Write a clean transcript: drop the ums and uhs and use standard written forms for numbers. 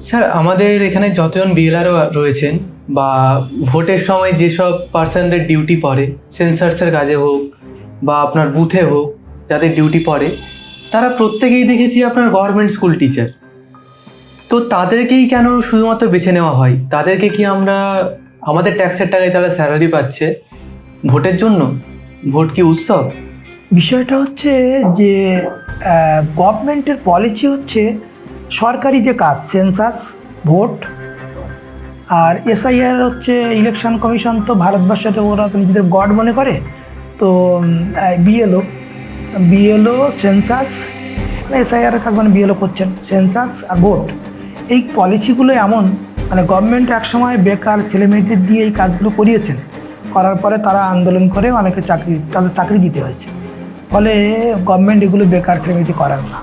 Sir, আমাদের এখানে যতজন বিএলআরও রয়েছেন বা ভোটের সময় যেসব পার্সনদের ডিউটি পড়ে, সেন্সার্সের কাজে হোক বা আপনার বুথে হোক, যাদের ডিউটি পড়ে, তারা প্রত্যেকেই দেখেছি আপনার গভর্নমেন্ট স্কুল টিচার। তো তাদেরকেই কেন শুধুমাত্র বেছে নেওয়া হয়? তাদেরকে কি আমরা আমাদের ট্যাক্সের টাকায় তারা স্যালারি পাচ্ছে ভোটের জন্য? ভোট কি উৎসব? বিষয়টা হচ্ছে যে গভর্নমেন্টের পলিসি হচ্ছে সরকারি যে কাজ, সেন্সাস, ভোট আর এসআইআর হচ্ছে ইলেকশন কমিশন। তো ভারতবর্ষটা ওরা তো নিজেদের গড মনে করে। তো বিএলও সেন্সাস মানে এসআইআরের কাজ, মানে বিএলও করছেন, সেন্সাস আর ভোট। এই পলিসিগুলো এমন, মানে গভর্নমেন্ট একসময় বেকার ছেলেমেয়েদের দিয়ে এই কাজগুলো করিয়েছেন, করার পরে তারা আন্দোলন করে অনেকে তাদের চাকরি দিতে হয়েছে। ফলে গভর্নমেন্ট এগুলো বেকার ছেলেমেয়েদের করার না।